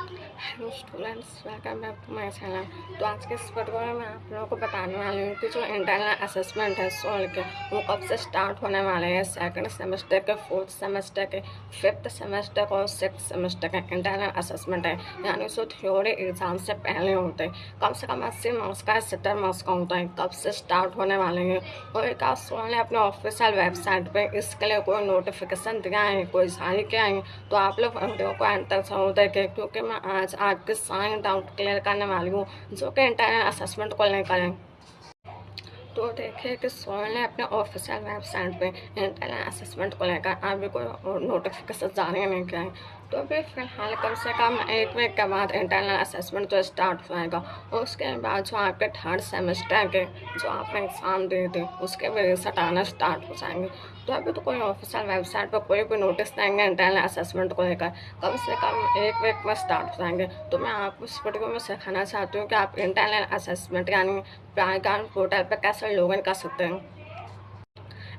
Hello students, welcome back to my channel. तो आज के इस वीडियो में मैं आप लोगों को बताने वाली हूँ कि जो इंटरनल असेसमेंट है सोल के वो कब से स्टार्ट होने वाले हैं। सेकंड सेमेस्टर के, फोर्थ सेमेस्टर के, फिफ्थ सेमेस्टर और सिक्स सेमेस्टर का इंटरनल असेसमेंट है, यानी जो थ्योरी एग्जाम से पहले होते हैं। कम से कम 80 मार्क्स का, 70 मार्क्स का होता है। कब से स्टार्ट होने वाले हैं और एक सोल ने अपने ऑफिशियल वेबसाइट पर इसके लिए कोई नोटिफिकेशन दिया है, कोई जारी किया है। तो आप लोग वीडियो को एंड तक जरूर देखें, क्योंकि मैं आज आपके सारे डाउट क्लियर करने वाली हूँ जो कि इंटरनल असेसमेंट को लेकर है। तो देखिए कि सोल ने अपने ऑफिशियल वेबसाइट पे इंटरनल असेसमेंट को लेकर अभी कोई नोटिफिकेशन जारी नहीं किया है। तो अभी फिलहाल कम से कम एक वीक के बाद इंटरनल असेसमेंट तो स्टार्ट हो जाएगा और उसके बाद जो आपके थर्ड सेमेस्टर के जो आपने एग्ज़ाम दिए थे उसके भी रिजल्ट आना स्टार्ट हो जाएंगे। तो अभी तो कोई ऑफिशियल वेबसाइट पर कोई भी नोटिस देंगे इंटरनल असेसमेंट को लेकर, कम से कम एक वीक में स्टार्ट हो जाएंगे। तो मैं आपको इस वीडियो में सिखाना चाहती हूँ कि आप इंटरनल असेसमेंट यानी प्राइगान पोर्टल पर कैसे लॉगिन कर सकते हैं।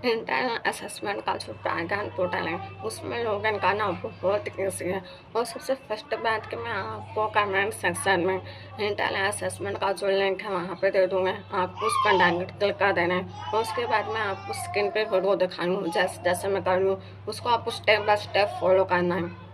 इंटरनल असेसमेंट का जो प्राइगान पोर्टल है उसमें लॉगिन करना बहुत ईजी है। और सबसे फर्स्ट बात कि मैं आपको कमेंट सेक्शन में इंटरनल असेसमेंट का जो लिंक है वहाँ पे दे दूँगा, आपको उस पर डायरेक्ट क्लिक कर देना है। और उसके बाद मैं आपको स्क्रीन पे वीडियो दिखाई हूँ, जैसे जैसे मैं कर रही हूँ उसको आपको स्टेप बाय स्टेप फॉलो करना है।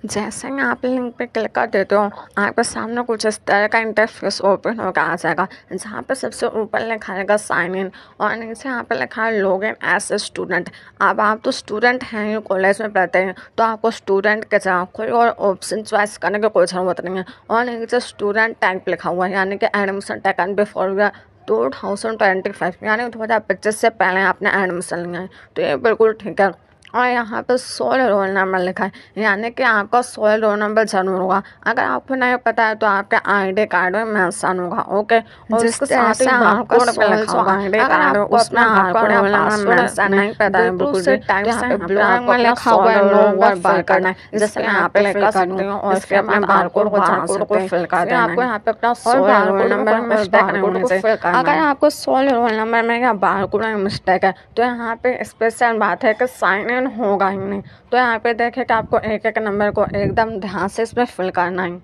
जैसे ही आप लिंक पे क्लिक कर देते हो आपके सामने कुछ इस तरह का इंटरफेस ओपन होकर आ जाएगा, जहाँ पे सबसे ऊपर लिखा रहेगा साइन इन और नीचे यहाँ पे लिखा है log in as a student. अब आप तो स्टूडेंट हैं, कॉलेज में पढ़ते हैं, तो आपको स्टूडेंट के जगह कोई और ऑप्शन चॉइस करने की कोई ज़रूरत नहीं है। और नीचे स्टूडेंट टाइप लिखा हुआ है, यानी कि एडमिशन टेकन बिफोर 2025, यानी 2025 से पहले आपने एडमिशन लिया है, तो ये बिल्कुल ठीक है। और यहाँ पे 16 रोल नंबर लिखा है, यानी कि आपका 16 रोल नंबर जरूर होगा। अगर आपको नहीं पता है तो आपके आईडी कार्ड में मेंशन होगा, ओके। और उसके साथ ही बारकोड पे लिखा होगा आईडी कार्ड, उसमें आपका रोल नंबर मेंशन नहीं पता है बिल्कुल भी, टाइप से ब्लैक में लिखा हुआ है नो वर बार करना है, जैसे मैं यहाँ पे फिल कर सकती हूँ। और इसके अपने बारकोड को फिल कर देना है। आपको यहाँ पे अपना 16 रोल नंबर मिस्टेक नहीं होनी चाहिए। अगर आपको 16 रोल नंबर में या बारकोड में मिस्टेक है तो यहाँ पे स्पेशल बात है कि साइन होगा ही नहीं। तो यहाँ पे देखें कि आपको एक एक नंबर को एकदम ध्यान से इसमें फिल करना है।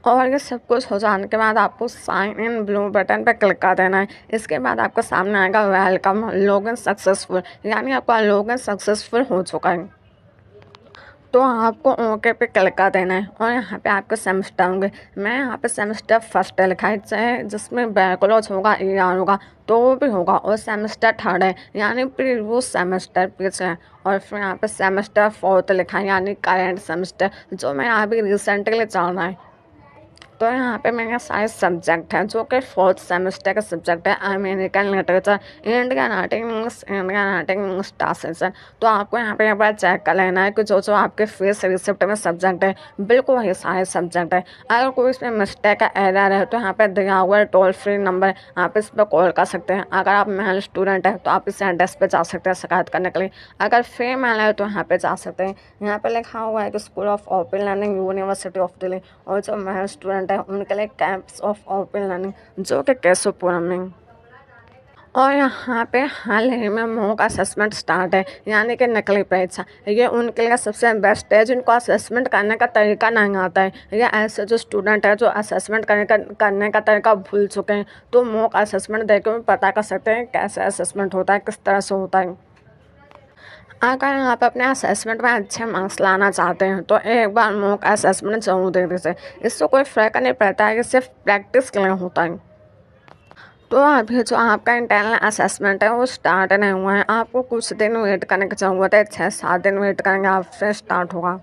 और ये सब कुछ हो जाने के बाद आपको साइन इन ब्लू बटन पर क्लिक कर देना है। इसके बाद आपके सामने आएगा वेलकम लॉगिन सक्सेसफुल, यानी आपका लॉगिन सक्सेसफुल हो चुका है। तो आपको ओके पे क्लिक कर देना है और यहाँ पे आपके सेमेस्टर होंगे। मैं यहाँ पे सेमेस्टर फर्स्ट लिखा है, चाहे जिसमें बैकलॉज होगा ER होगा तो वो भी होगा। और सेमेस्टर थर्ड है यानी प्रीवियस सेमेस्टर पीछे है। और फिर यहाँ पे सेमेस्टर फोर्थ लिखा है, यानी करेंट सेमेस्टर जो मैं अभी रिसेंटली चल रहा है। तो यहाँ पे मेरे सारे सब्जेक्ट हैं जो कि फोर्थ सेमेस्टर का सब्जेक्ट है, American literature, Indian art English, Indian art English translation. तो आपको यहाँ पे एक बार चेक कर लेना है कि जो जो आपके फीस रिसिप्ट में सब्जेक्ट है बिल्कुल वही सारे सब्जेक्ट है। अगर कोई इसमें मिस्टेक का एरर है तो यहाँ पे दिया हुआ है टोल फ्री नंबर, आप इस पर कॉल कर सकते हैं। अगर आप मेल स्टूडेंट है तो आप इस एड्रेस पे जा सकते हैं शिकायत करने के लिए। अगर फीमेल है तो यहाँ पे जा सकते हैं। यहाँ पे लिखा हुआ है कि school of open learning university of Delhi, और जो मेल स्टूडेंट है उनके लिए कैंपस ऑफ ओपन लर्निंग जो कि केशवपुरम में। और यहाँ पे हाल ही में मॉक असेसमेंट स्टार्ट है, यानी कि नकली परीक्षा। ये उनके लिए सबसे बेस्ट है जिनको असेसमेंट करने का तरीका नहीं आता है, या ऐसे जो स्टूडेंट है जो असेसमेंट करने का तरीका भूल चुके हैं, तो मॉक असेसमेंट देकर भी पता कर सकते हैं कैसे असेसमेंट होता है, किस तरह से होता है। अगर आप अपने असेसमेंट में अच्छे मार्क्स लाना चाहते हैं तो एक बार मॉक असेसमेंट जरूर दे दीजिए। इससे कोई फ़र्क नहीं पड़ता है, ये सिर्फ प्रैक्टिस के लिए होता है। तो अभी जो आपका इंटरनल असेसमेंट है वो स्टार्ट नहीं हुआ है, आपको कुछ दिन वेट करने की ज़रूरत है, 6-7 दिन वेट करेंगे आप फिर स्टार्ट होगा।